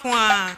kwa.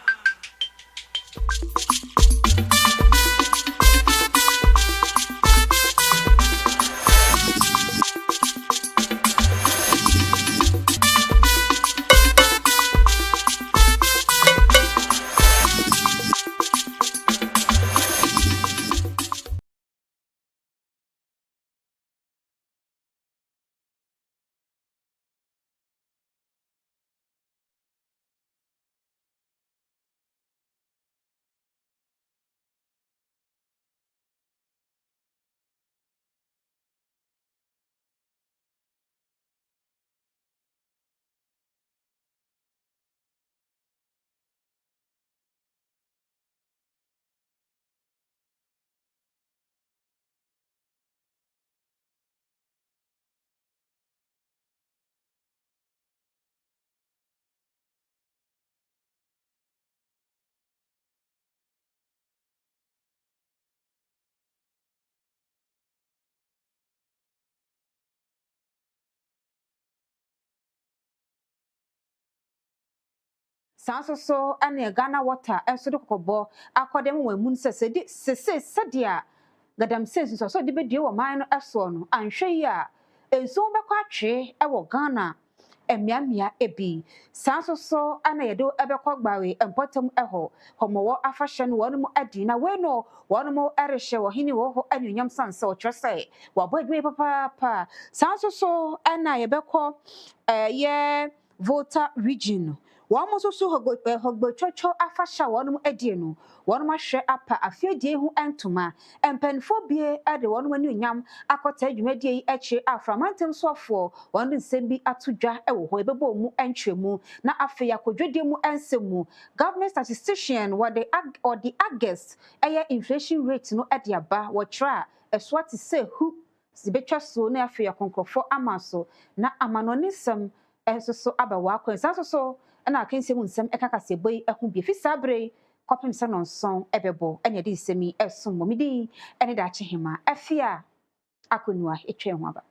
Sanso so ane Ghana water enso de kokobo akodem we mun sese dia gadam sensu so de bedie wo man no eso no anhwe yi a enso bekọ atwe e wo Ghana emiamia ebi sanso so ane yedo ebekọ gbawe empotem eho homowo afahye no wonu mu adi na we no wonu mu erehye wo hini wo ho anyunyam sanse wo twese wo bodwe papa sanso so ana yebekọ ye Volta region Wamo so hogbo chocho afasha wonum adie no wonum ahwe apa afiedie hu entoma empenfo bie ade wonum ani nyam akota adwumadie yi echi aframantem sofo wonde nsembi atodwa ewo ho ebebo mu entwemu na afi yakodwedie mu ensemu government statistician the August eye inflation rate no ade aba wo tra eso ati se hu sibetwa so na afi yakonkrofo amaso na amanonisem enso so abawa kwensanso so na Kasie mu nsem ekakase boy ehu bi fi sabre kopim se no nson ebebo ene de nsemi esom mo midi ene da chehema afia akonua etwe ho aba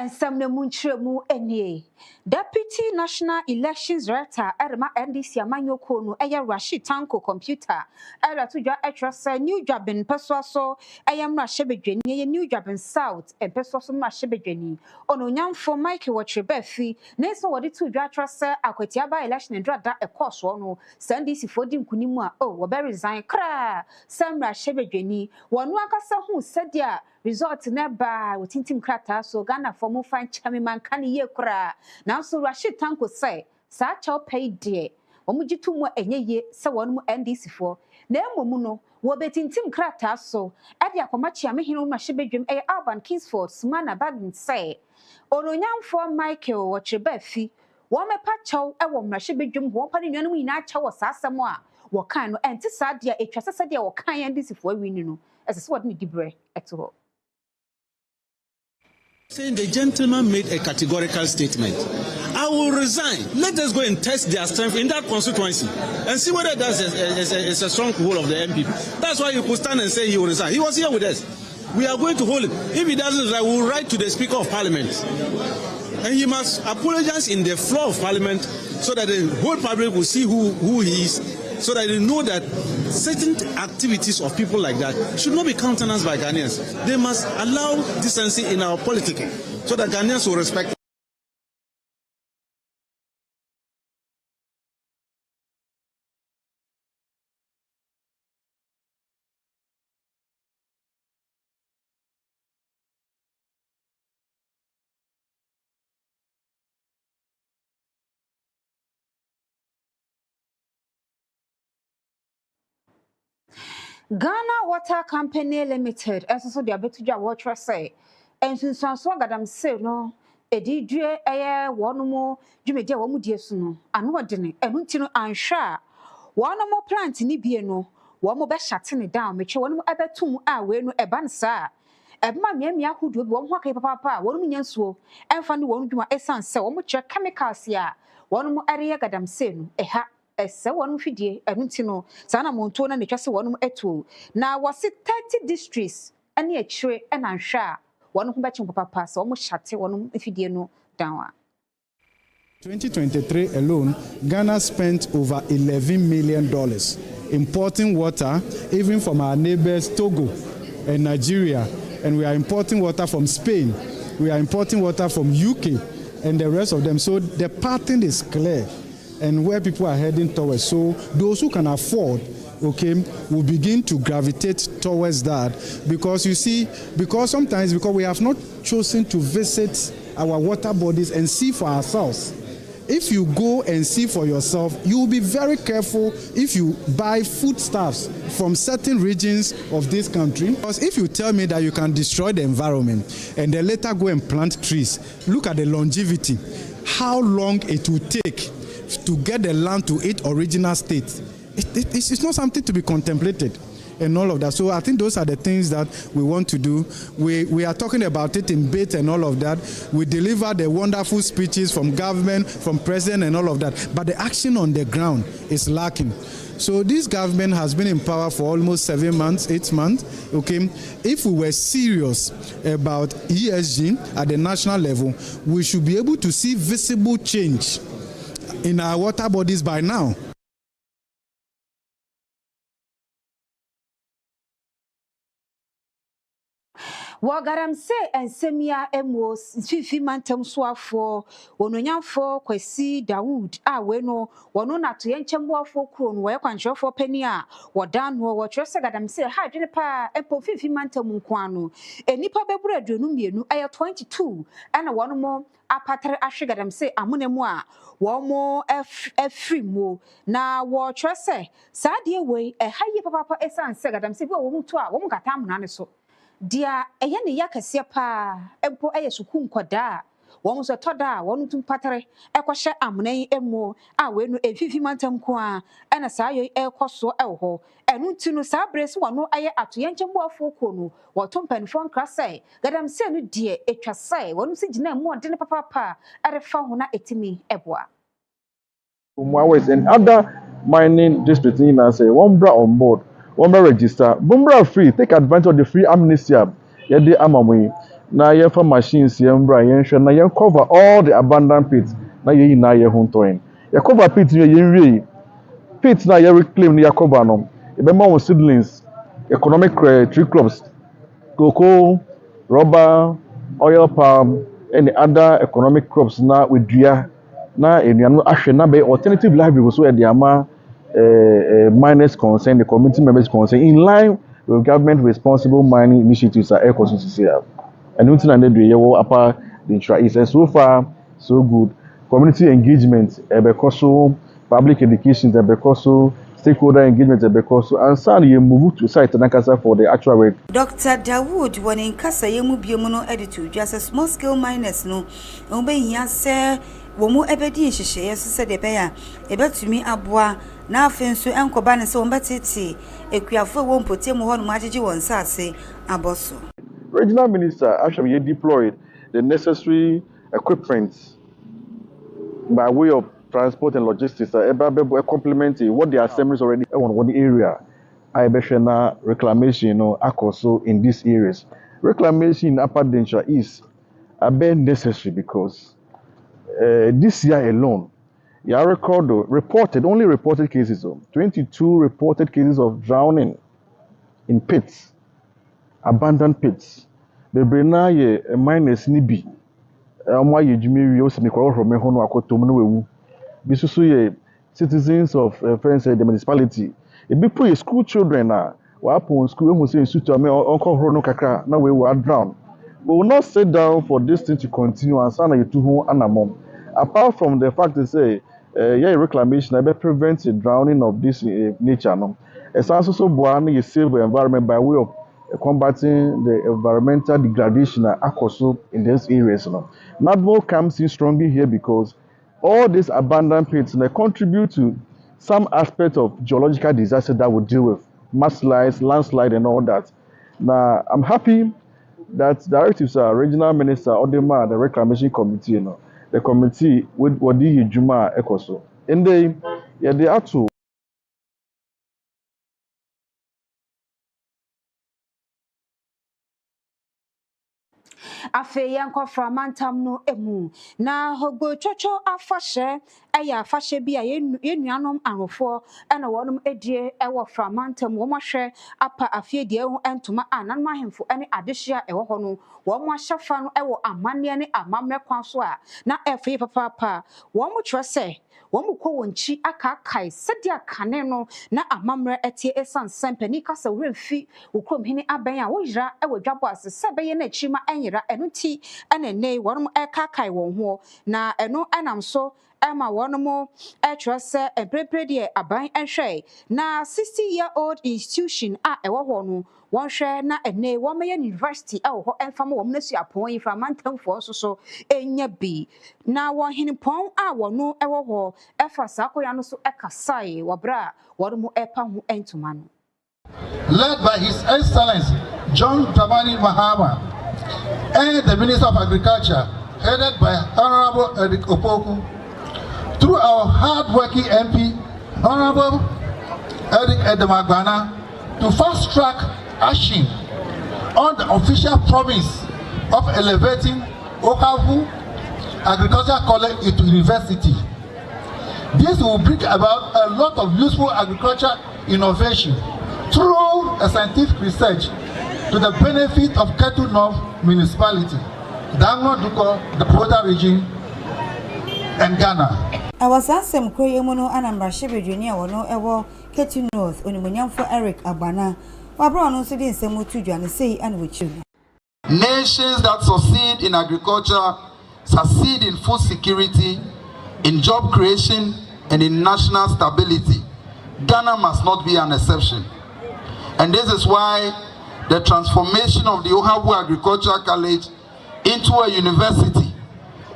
ensem na munchiremu enie Deputy National Elections Director Erma NDC amanyoko no eye Rashid Tanko computer era tudwa etrasa new jobin peso so eye mra hyebedwani eye new jobin south en peso so mra hyebedwani ono nyamfo Mike Wotrebe fi na so wode tudwa etrasa akwati aba election ndrada ekoso no NDC fodi nkunimu a wo be resign kra samra hyebedwani wonu akasa hu sedia result neba wotintim krata so Ghana for mo fan chame man kan ye kra na so Rashid Tanko say sa cha pay de omugitu mu enye se wonu mu NDC for na emomu no wo betintim krata so e de akoma chia me hinu ma hyebedwem e Urban Kingsford Sumana Bagin say ononyamfo Michael Wotrebe fi wo mepa chaw e wo mra hyebedwem wo pa ne nwanum ina cha wo sasem a wo kan no enti sa de etwase de wo kan NDC for wini no ese wo de dibre eto Saying the gentleman made a categorical statement. I will resign. Let us go and test their strength in that constituency and see whether that's a strong hold of the MPP. That's why you could stand and say he will resign. He was here with us. We are going to hold him. If he doesn't resign, we will write to the Speaker of Parliament. And he must apologize in the floor of Parliament so that the whole public will see who he is, so that they know that certain activities of people like that should not be countenanced by Ghanaians. They must allow decency in our politicking so that Ghanaians will respect. Ghana Water Company Limited so dia betudwa watcher say ensunsuanso agadam say no edidue eye wonomo dwumedi a womu die su no ano odene enu nti no anhwa wonomo plant ni bie no womo be shate ne down meche wonomo ebetum a we no eba nsa Ebma miamia hudu bi won ho akai papa won mu nyansuo emfa ne won dwuma esan se won kire chemicals ya won mu areye gadamse no eha ese won fidie enunti no sa na monto na ne twase won mu eto na wose 30 districts ene akire ena nhwe a won ho bechi papa se won hyate won fidie no down. 2023 alone, Ghana spent over $11 million importing water, even from our neighbors Togo and Nigeria. And we are importing water from Spain. We are importing water from UK and the rest of them. So the pattern is clear and where people are heading towards. So those who can afford, okay, will begin to gravitate towards that, because you see, because we have not chosen to visit our water bodies and see for ourselves. If you go and see for yourself, you will be very careful if you buy foodstuffs from certain regions of this country. Because if you tell me that you can destroy the environment and then later go and plant trees, look at the longevity, how long it will take to get the land to its original state. It's not something to be contemplated. And all of that. So I think those are the things that we want to do. We are talking about it in bit and all of that. We deliver the wonderful speeches from government, from president and all of that. But the action on the ground is lacking. So this government has been in power for almost 7 months, 8 months. Okay, if we were serious about ESG at the national level, we should be able to see visible change in our water bodies by now. Wagaramse ensemia emos fifi mantem soafo ononyamfo Kwasi Dawood a we no wono nato yenchemboafo kro no we kwanhwefo pani a wodan no wo twese gadamse ha dwene pa empo fifi mantem nkoano enipa beburu aduonu mienu aye 22 ana wono mo apatre ahwe gadamse amonemu a wo mo afri mo na wo twese saade we haye papa esanse gadamse bi wo muto a wo mukata amona ne so dia eye ne yakase pa empo eye suku nkoda won so toda won tum patare ekohye amnan emu a we no efifi mantam ko a ena sa yo ekoso eho enu nti no sa brese wono aye atoyenchembo afo ko no wotom panfon krasai gadam se no die etwasai won se gina emu ode ne papa erefa ho na etimi eboa West and other mining districts in say one bra on board, one bra register, bumbra free, take advantage of the free amnesty. Yeah, the amamwe. Now you for machines, you bra, now you cover all the abandoned pits. Now you na you huntoing. You cover pits, you really pits now you reclaim you cover no. You be more seedlings, economic tree crops, cocoa, rubber, oil palm, and other economic crops now with dria. Na enuano ahwe na be alternative library so e dey ama miners concern the community members concern in line with government responsible mining initiatives at EcoSocial. And nothing and do you upper the intra is so far so good. Community engagement because public education because stakeholder engagement because and so you move to site nakasa for the actual work. Dr. Dawood when in kasa yemu biomono editor just a small scale miners no ombe hia se womu ebedi nhihye so de beya ebetumi aboa na afenso enkoba ne se wombetete ekuafo wo mpotemu ho no magege won sase aboso. Regional minister actually deployed the necessary equipment by way of transport and logistics complementing what the assemblies already on the area. I bet reclamation also in these areas. Reclamation in Upper Denshire is necessary because this year alone, you record only reported cases of 22 reported cases of drowning in pits, abandoned pits. The Brena minus Nibi, why Jimmy Yosemiko from Mehono Akotomu, Bisusu citizens of friends the municipality. If we put school children now, what happened school who say Sutu Uncle Hrono Kaka, now we were drowned. We will not sit down for this thing to continue and sana to whom and a mom. Apart from the fact to say, reclamation, I bet prevent the drowning of this nature. No, it's also one you save the environment by way of combating the environmental degradation in these areas. No, NADMO comes in strongly here because all these abandoned pits they contribute to some aspect of geological disaster that we deal with, mudslides, landslide, and all that. Now, I'm happy that directives are regional minister or the reclamation committee, you know. The committee would what the Juma Ecoso. And they are to afei yankofra mantam no emu na hogo chocho afahye eya afahye bi a yenuanom anrofo na wonum edie ewo fra mantam wo mahwe apa afie die hu entoma ananma hemfo ne adehia ewo ho no wo mo ahyefa no ewo amane ne amamre kwan so a na efe papa wo mo kyerɛ sɛ wo mo kɔ wonchi akakai sedia kane no na amamre etie esan sempani kasa wremfi wo krom hini aban a wo yira ewo dwabo ase sebeye na chima enyira eno ti ene nei wonum ekakai won ho na eno enam so ema wonum kyerɛ sɛ emprepre de aban ehwɛ na 60-year-old institution a ewo ho no won hwɛ na ene wo meye university ewo ho emfam wo mnasu apon yi fra mantamfo so enya bi na won hinipon a wono ewo ho efa sakoya no so ekasai wabra wonum epa ho entoma no led by His Excellency John Dramani Mahama and the Minister of Agriculture, headed by Honorable Eric Opoku, through our hard-working MP, Honorable Eric Edemagbana, to fast-track action on the official promise of elevating Okavu Agricultural College into university. This will bring about a lot of useful agricultural innovation through a scientific research to the benefit of Ketu North Municipality, Dango Duko, the Volta region, and Ghana. I was asking Koyemono Anambra Shibiduni Wono Ewo Ketu North, Onimunyamfo Eric Abana, Wabra no Sidi Semutu and say and with you. Nations that succeed in agriculture succeed in food security, in job creation, and in national stability. Ghana must not be an exception. And this is why the transformation of the Ohabu Agricultural College into a university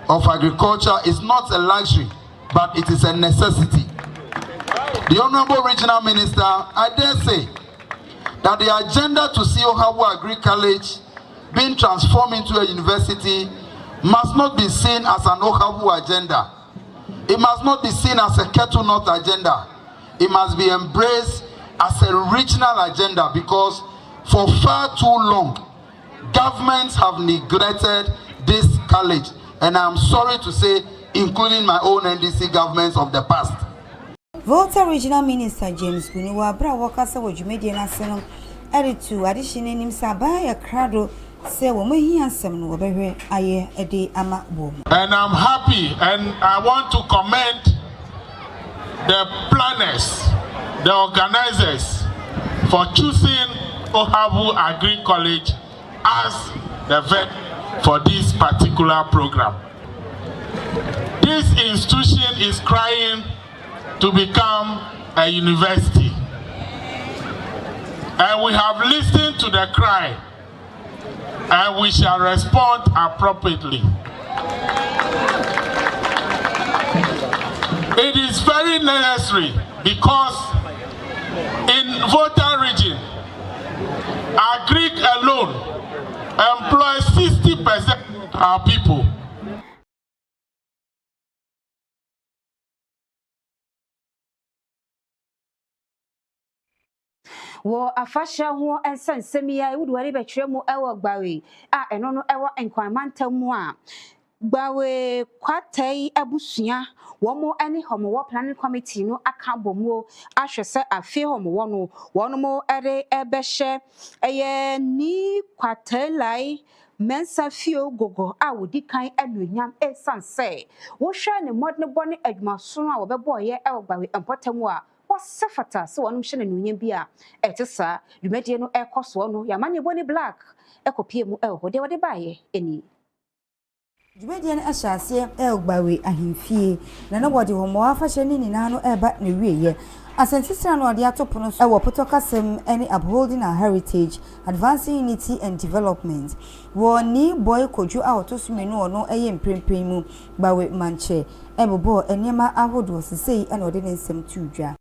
of agriculture is not a luxury, but it is a necessity. The Honorable Regional Minister, I dare say that the agenda to see Ohabu Agri College being transformed into a university must not be seen as an Ohabu agenda. It must not be seen as a Ketu North agenda. It must be embraced as a regional agenda, because for far too long, governments have neglected this college, and I'm sorry to say, including my own NDC governments of the past. Volta Regional Minister James Gunuwa Bra Wakasa Wajumedi National Editu addition nim Sabaya Crado say woman he handsome no behwe aye ede ama bom. And I'm happy, and I want to commend the planners, the organizers, for choosing Ohabu Agri College as the vet for this particular program. This institution is crying to become a university, and we have listened to the cry, and we shall respond appropriately. It is very necessary because in Volta region, Agric alone employs 60% of our people. Wo afasha ho ensensemi ya wudu wari betwe mu ewo gbawe a eno no ewo enkwanmanta mu a gbawe kwatai abusua wo mo ene homo wo planning committee no aka bomu ahwese afi homo wo no wono mo ere ebehye eye ni kwatai lai mensa fio gogo a wodi kan anunyam esanse wo hwa ne modne bone adwumaso a wo bebo ye ewo gbawe empotamu a wasefata se wonum hye nanunyam bia etesa dwumadie no ekoso no yamane boni black ekopie mu eho de wode baaye eni dwumadie no ahyase elgbawe ahemfie na no wode homo afahye ni nina no eba na wieye asentisa no ode atopono ewo potokasem any upholding our heritage, advancing unity and development. Woni boy koju a otosumenu ono eye mprempren mu gbawe manche ebobo enema ahodo sesei na ode nsem tudwa.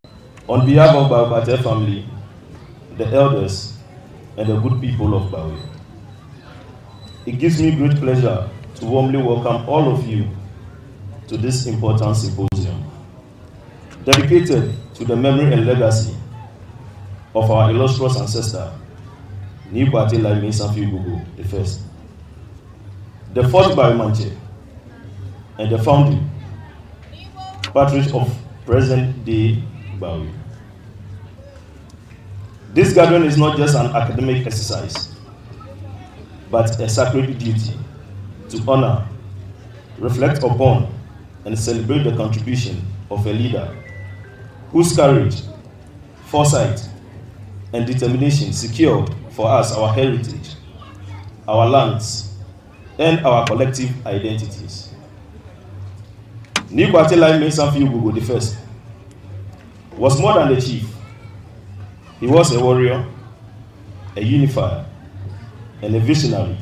On behalf of Baobate family, the elders, and the good people of Bawe, It gives me great pleasure to warmly welcome all of you to this important symposium, dedicated to the memory and legacy of our illustrious ancestor, Nikwate Laimi Sanfi Gugu I, the fourth Biomanche, and the founding patriarch of present-day Bawi. This gathering is not just an academic exercise, but a sacred duty to honor, reflect upon, and celebrate the contribution of a leader whose courage, foresight, and determination secured for us our heritage, our lands, and our collective identities. Nikwate Laimi Sanfi Gugu I was more than a chief. He was a warrior, a unifier, and a visionary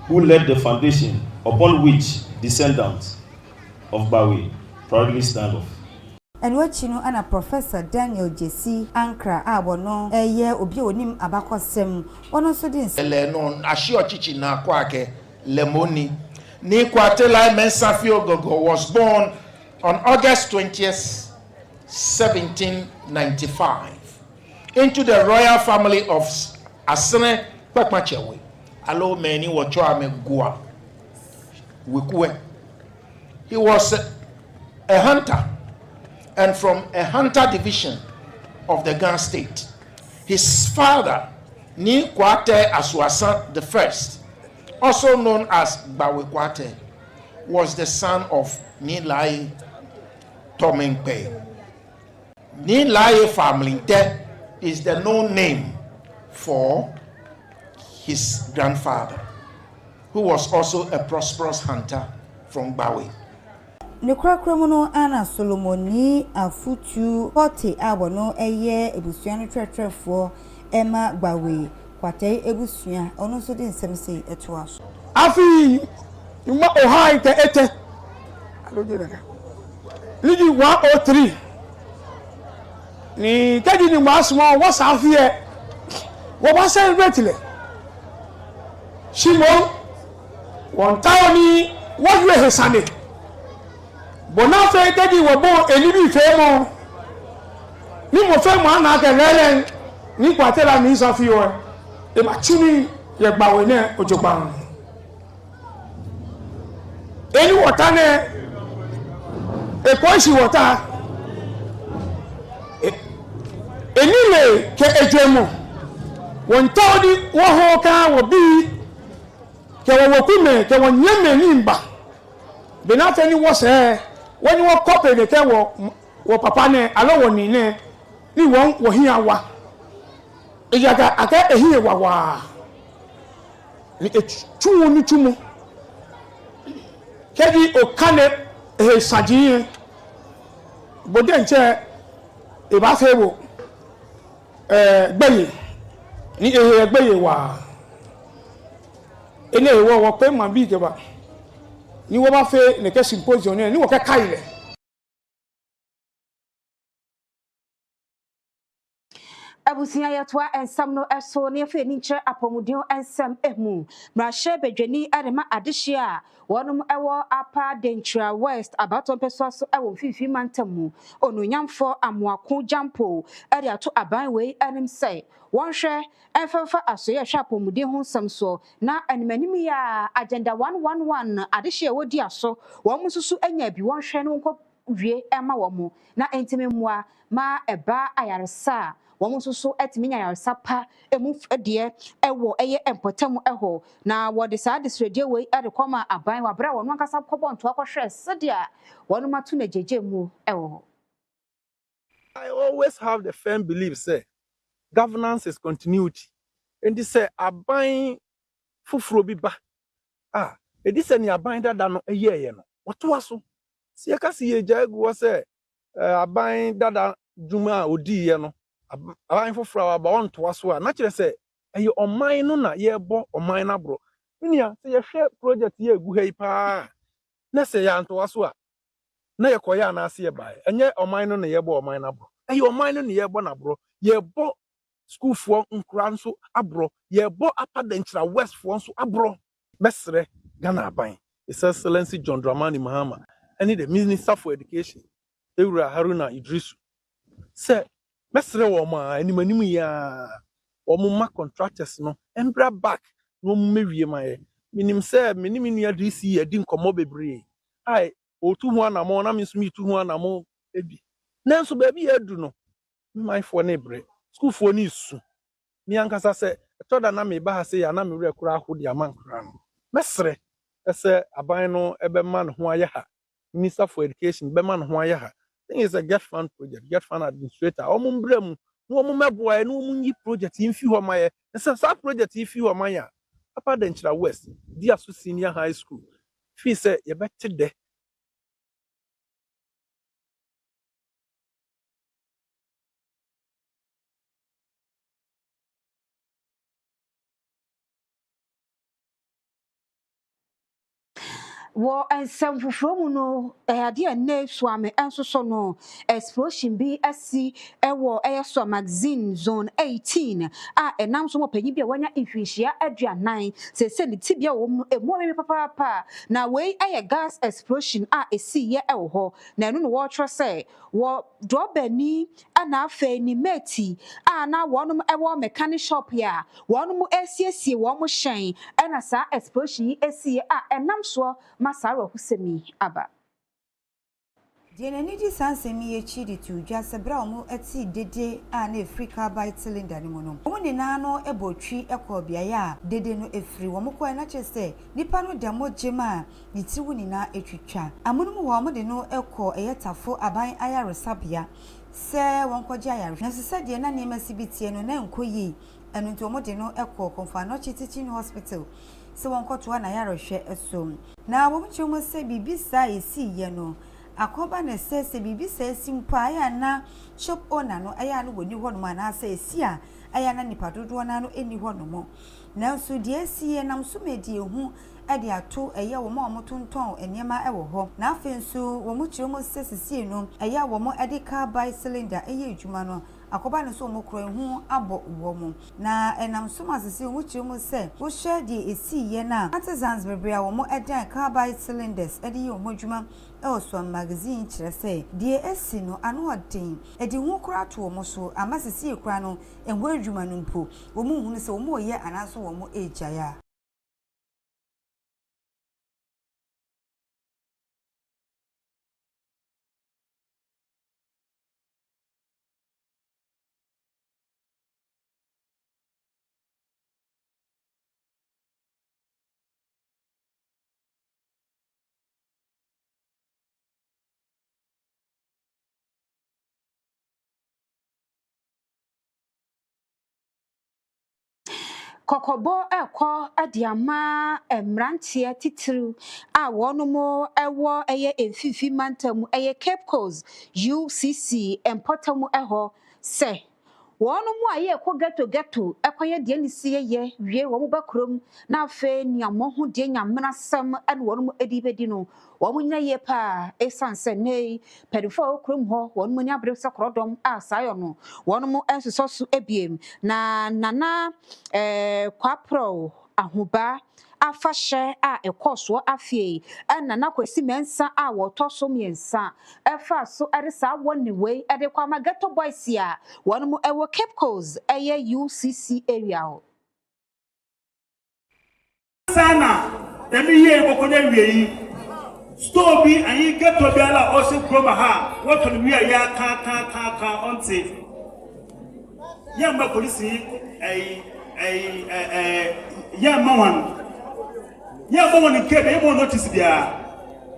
who led the foundation upon which descendants of Bawi proudly stand off. And what you know, and a Professor Daniel J.C. Ankra Abono, a year obi onim abakosem, one also didn't say, Lenon, Ashio Chichi na kwake, Lemoni. Nikwate Laimi Sanfi Gugu was born on August 20th, 1795, into the royal family of Asene Kwekmachewe. Alo meni wachoa megua. Wikue. He was a hunter, and from a hunter division of the Ghana state. His father, Nikwate Aswasan I, also known as Bawekwate, was the son of Nilai Tomengpe. Nilai family is the known name for his grandfather, who was also a prosperous hunter from Bawi. Nekrakromono ana Solomoni afutu pote abono eye ebusuano twetwefo ema Bawi kwate ebusua ono so de nsemse etoaso afi ma ohai te ete alojeka ligi 103 ni kadi ni masmo wasa afie wo ba celebrate le shimo won tawni wo ye hesane bonafe kadi wo bo enibi femo ni mo femo ana ke lele ni kwatela ni safio e ma chini ye gbawe ne ojogba eni wota ne e ko si wota enile ke ejemo won tawdi wo ho ka wo bi ke wo kume ke wo nyeme ni mba benafe ni wo se woni wo kope de ke wo papa ne alo wo ni ne ni won wo hia wa ejaga aka ehie wa ni etu ni tumu kedi okane saji bode nche e ba febo gbeye ni gbeye wa ene wo pe ma bi ke ba ni wo ba fe ne ke symposium ni wo ke kai le abusia yetwa ensam no eso ne afi ni nkyere apomuden ensam emu mrahye bedwani adema adehye a wonum ewo apa dentra west abaton peso so ewo fifi mantamu ononyamfo amoako jampo ade ato aban wei anim sei wonhwe enfafa asoye hwe apomuden ho nsam so na animanim ya agenda 111 adehye wodi aso won susu anya bi wonhwe no nko wie ema wo na entime mmoa ma eba ayaresa wɔn so etimi nyayaresa pa emu de ewo eye empotam eho na wɔde saa disredie wei ade kɔma aban wa bra wɔn ankasa kɔbɔ nto akɔhwɛ sedia wɔn mato na jeje mu ewo. I always have the firm belief say governance is continuity and this say aban fufuro bi ba edi say ni aban dada no eye no wɔto aso sie ka se ye gya egu say aban dada dwuma odi ye no aban foforo aba on to aso a na kire say eye oman no na ye bo oman na bro nia say ye hwe project ye egu hei pa na say ya nto aso a na ye koya na ase ye bae enye oman no na ye bo oman na bro eye oman no na ye bo na bro ye bo school for nkura nso abro ye bo apa denchira west for nso abro mesre Ghana aban His Excellency John Dramani Mahama and the Minister for Education Ewura Haruna Idrisu say mesre wo ma animanim ya ma contractors no embra back no mewie ma ye minim say minim nua DC edi nkomo bebre ai otu ho anamo na minso mi tu ho anamo ebi nanso ba bi edu no my for ne bre school for ni su mi ankasa se toda na me ba ha se ya na me wure kura ahodi amankra no mesre ese aban no ebe ma no ho aye ha Minister for Education be ma no ho aye ha thing is a get fund project get fund administrator omum brem no omum meboa no omum yi project infi ho maye ese sa project infi ho maye Papa Denchira West dia so senior high school fi se ye bete de War and some from no idea ne swame and so no explosion be SC war air so magazine zone 18 and now some penny be when you ifishia adria 9 say send the tibia wom e mo me papa na we air gas explosion a see ye ho na no watch say wo drop bani ana afa ni meti na wonum e wo mechanic shop ya wonum asiesie wo mo hyen na sa explosion esie enam so Masaro Husemi Aba. Jenny di sansemi ye chidi tu jasebra omu eti dede na Africa by cylinder ni mono. Omu ni nano ebotwi ekọ biaya dede no efri womu kwa na chese nipa no demo jema yitiwu ni na etwitwa. Amunu mu womu de no ekọ eyetafo aban ayaresabia se wonkọje ayare. Na sese de na niema sibitie no na enkoyi enu nti omu de no ekọ Konfanochi Teaching Hospital. Se wonkọto na yarehwe esom. Na womu chemu se bibisa esi ye no akoba na se bibisa esi mpa ya na shop owner no aya no woni ho no ma na se esi a aya na nipa dodo na no eni ho no mo na so de esi ye nam so medi ehu ade ato eye wo ma omotonton enema e wo ho na afi nso wo mu chemu se sisi no aya wo mo ade car by cylinder eye adwuma no akoba ne so mo kro ehu abo wo mo na enam so masisi wo chemu se wo hwe de esi ye na artisans bebre a wo mo ede car by cylinders ede ye wo adwuma also magazine kire say de esi no ano odin ede hu kra to wo mo so amasisi ekra no enho adwuma no mpo wo mu hu se wo mo ye anaso wo mo ejaya Kokobo ekọ adiama emrantie titru wonomo ewo eye emfifi mantamu eye Cape Coast UCC empotamu eho se wonomo aye ekọ geto ekoye de nisiye ye wie wo bakrom na afa niamo ho de nyamenasam ene wonomo edibedi no wo munya ye pa esanse nei pedifo okrom ho wonomo nya brese krodom asayo no wonomo ensoso ebiem na nana kwapro ahoba afahye ekoso afie nana kwesi mensa wotoso miensa efa so erisa woni we ede kwama ghetto boys ya wonomo ewo Cape Coast eye UCC area ho sana emi ye bokonya wiei store bi ayi ghetto bi ala osi kroma ha woto ni wiya ya ka onti yamba police yamba wan kebe ebo notice bia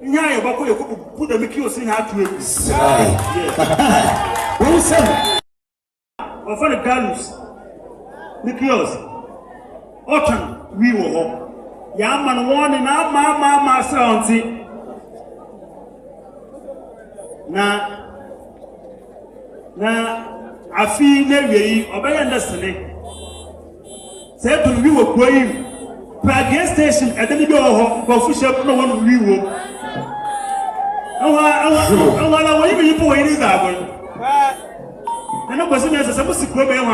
nya ye bako ye ko buda miki osi ha atu egu wo se of the galus nikios otan wi wo ho ya man won na ma sranti na afi na wiei obeye ndesene se to wi wo koyi Prague station edeni bi ho go fu shep no won wi wo awa wo yi po yi za go na go se me se mo sikro be ho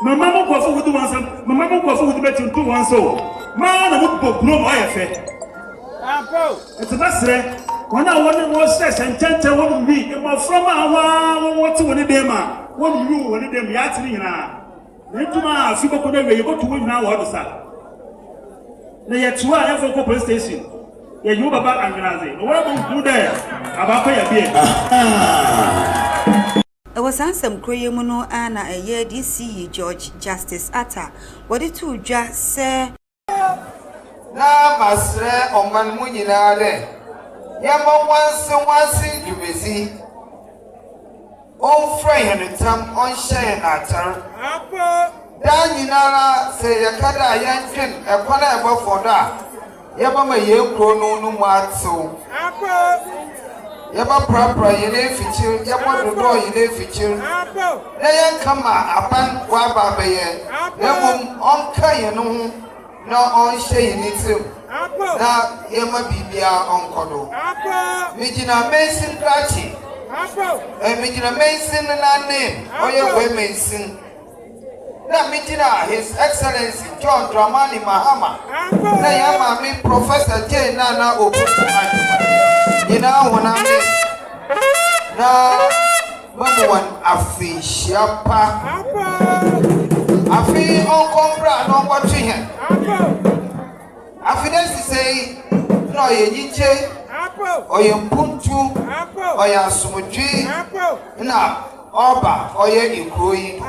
mama mo go fu wudu wan so mama mo go fu wudu be tin to wan so Man, I would put no my affair. It's a master. When I want to stress and tell what we from our what's one of them. What you one of them yachting in our. Into my super could you go to win now what is that? They are 2 hours for police station. Yeah, you about Anganazi. What about you there? About pay It was handsome Kroyemuno Anna a year DC George Justice Atta. What it to just say? Na masre oman mu nyina de yamba wansi dubesi on frey hanitam on share na tar da nyina la se yakada yankin e kwana e bofo da yaba ma ye kro no mu atso yaba prapra ye ne fichir yaba dodo ye ne fichir na yan kama aban wa ba be ye na mum on kan no no on share ni tim na yema bibia on kodo mijina mesin krachi mijina mesin na name oye we mesin na mijina His Excellency John Dramani Mahama na yama mi Professor J na opusu ina wona me na mamuwan afishiapa afi on compra no what here Affidavit say no ye yiche oye mpuntu oye asumudwi na oba oye ikroyi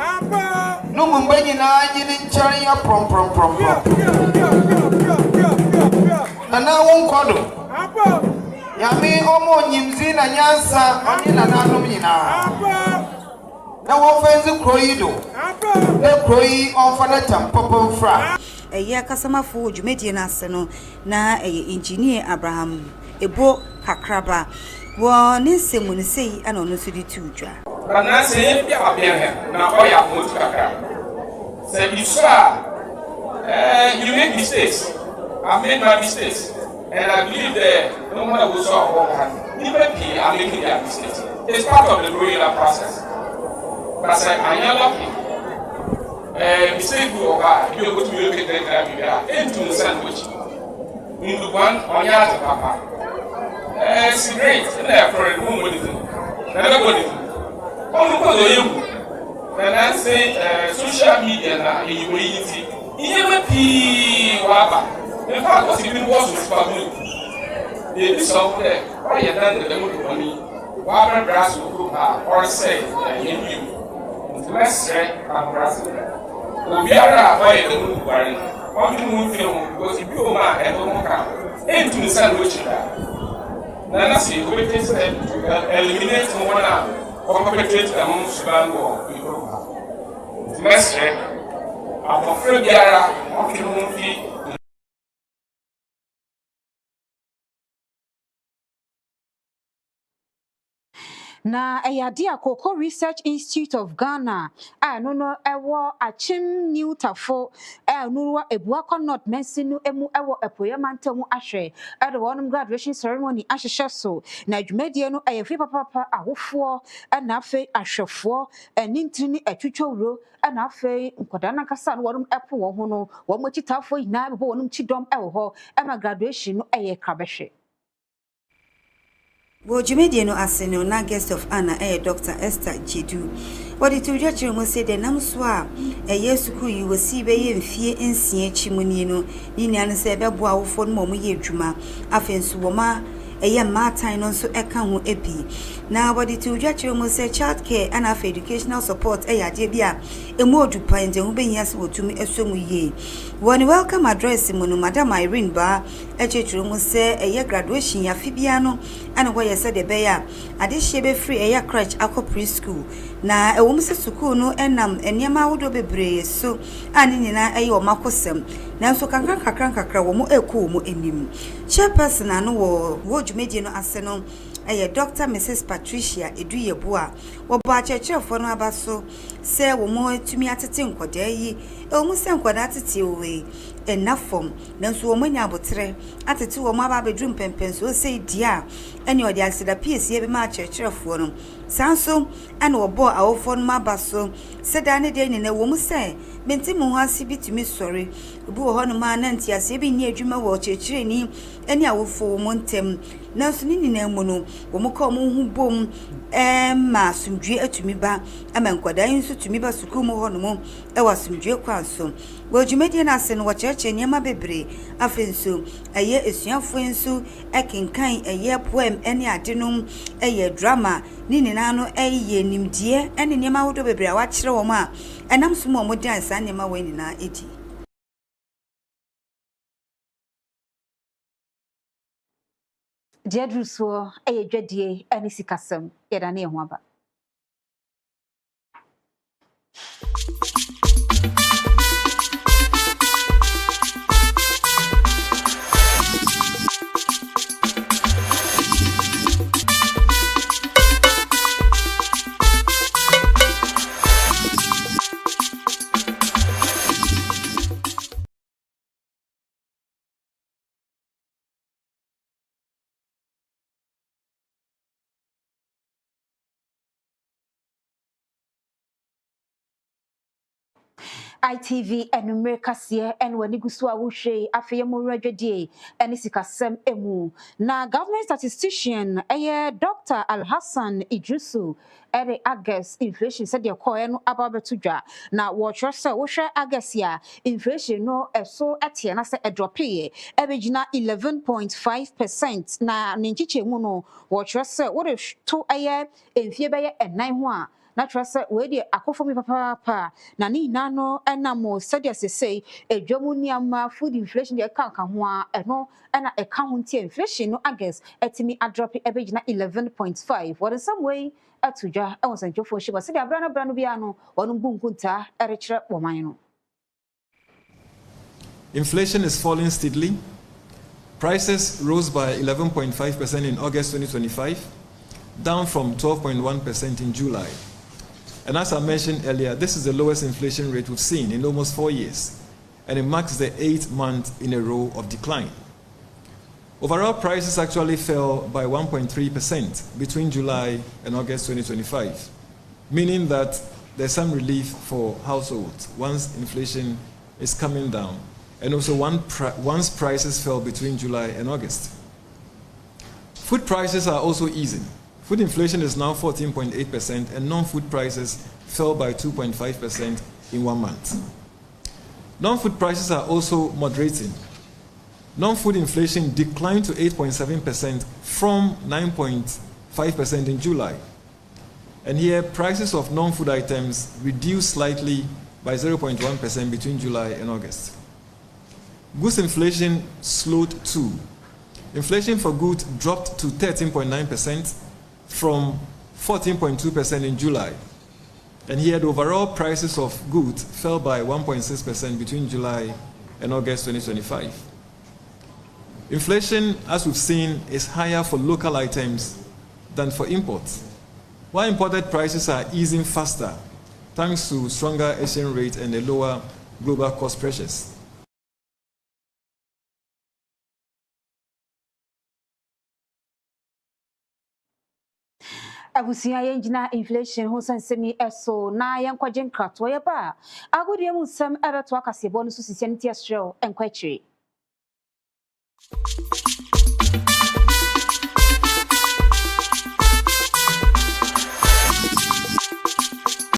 no mumbanyi na anyini nchari ya prom na wonkodo yami omo nyimzi na nyansa oni na nanom nyina na wofenzi kroyi do na kroyi onfana tampopo fra Eye kasama fu dwumedie na ase no na eye engineer Abraham Ebo Kakraba wo ne semu ne sei ana ono so di tudwa na se bia abia na oya mo tukakra say you make mistakes. I made my mistakes and I believe that no matter what's wrong even if I'm making their mistakes it's part of the growing up process but I am lucky mistake you are you go to relocate that into sandwich in the one on your papa it's great and for a woman with it never got it only because you and I say social media na you will eat even p waba in fact what's even worse with family they do something there why you done the money waba grass will or say you let's say I'm grass Obiara boy the moon worry. What do you feel? Because if you man and don't come into the sandwich, then I see we take step to eliminate one now or perpetrate among Sudan war. Let's say, I'm afraid Biara, what can you feel? Na eyade akoko Research Institute of Ghana no ewo achim new tafo no ebuakwa not mensinu emu ewo epoyamantemu ahwe de wonum graduation ceremony ahhehye so na adwumadie no eyefi papa ahofo na afi ahwefo nintini atwitwowro na afi nkoda na kasa no wonum epo wo ho no wo machitafo ina bebo wonum chidom ewo ho ema graduation no eye krabehwe. Wo jumedie no asene na guest of honor Dr. Esther Jedu. What the tuja chiro say de nam so a yesuku yi wosi be ye mfie ensie chimuni no ni nya se be boa wo fo no mo ye dwuma afenso wo ma matan no so eka ho epi na what the tuja chiro say child care and of educational support ade bia emu odupan de ho be hia se wotumi esomu ye. One welcome address mu no Madam Irene Ba echechiro mu say graduation ya fibia no ana wo ye se de be ya ade hye be free crèche akọ preschool na ewom se school no enam eniema wodo bebre so ani nyina o makosem na so kakra wo mo eko mo enim chairperson anu wo dwumedie no ase no Dr. Mrs. Patricia Eduyeboa wo ba chechefo no abaso se wo mo tumi atete nkoda yi ewom se nkoda atete owe enough form nanso wo manya abotre atete wo ma ba bedrum pempen so sei dia ene odi asida piece ye be ma checherefo no sanso ene wo bo awofo no ma ba so seda ne de ne wo mu se menti mu ho ase bitumi sori obi wo ho no ma na ntia se bi ni adwuma wo chechire ni ene awofo wo mo ntem nanso ni na mu no wo mo ka mo hu bom ma sumdwe atumi ba ama nkwadan nso tumi ba suku mu ho no mo e wa sumdwe kwa so wo dwumadi na ase no wo cheche niam bebre afenso eye esuafo nso ekenkan eye poem ene adenum eye drama ni nina no eye nimdie ene niam ahodo bebre a wa kire wo ma enam so mo dan sa niam wa nina edi Diadruso eye dwadie ene sikasem yeda na ehu aba. ITV enumere kase en wani gusu a wo hwe afeye mo radwadie ene sikasem emu na government statistician Dr. Alhassan Idrisu ere August inflation said de koe no ababetudwa na wo twese wo hwe August ya inflation no eso etie na se edropie ebegina 11.5% na nenchichemu no wo twese wo de to enfie beye enan ho a na trust we dey akofomi papa na ni nano enamo sadia sesei edwamu niama food inflation dey kan ho a eno na eka ho ntie inflation no August etimi adrop ebegina 11.5 what in some way atudwa e won sanjofo shiba sadia brano bia no wonu bunkunta erekire woman no. Inflation is falling steadily. Prices rose by 11.5% in August 2025, down from 12.1% in July. And as I mentioned earlier, this is the lowest inflation rate we've seen in almost 4 years, and it marks the 8th month in a row of decline. Overall prices actually fell by 1.3% between July and August 2025, meaning that there's some relief for households once inflation is coming down, and also once prices fell between July and August. Food prices are also easing. Food inflation is now 14.8%, and non-food prices fell by 2.5% in 1 month. Non-food prices are also moderating. Non-food inflation declined to 8.7% from 9.5% in July. And here, prices of non-food items reduced slightly by 0.1% between July and August. Goods inflation slowed too. Inflation for goods dropped to 13.9%, from 14.2% in July. And here the overall prices of goods fell by 1.6% between July and August 2025. Inflation, as we've seen, is higher for local items than for imports, while imported prices are easing faster thanks to stronger exchange rate and the lower global cost pressures. Abusia yenjina inflation ho sansemi eso na yenkwaje nkrato ye ba agudie mu nsem ebeto akasebo no so sisia ntia srew enkwachire.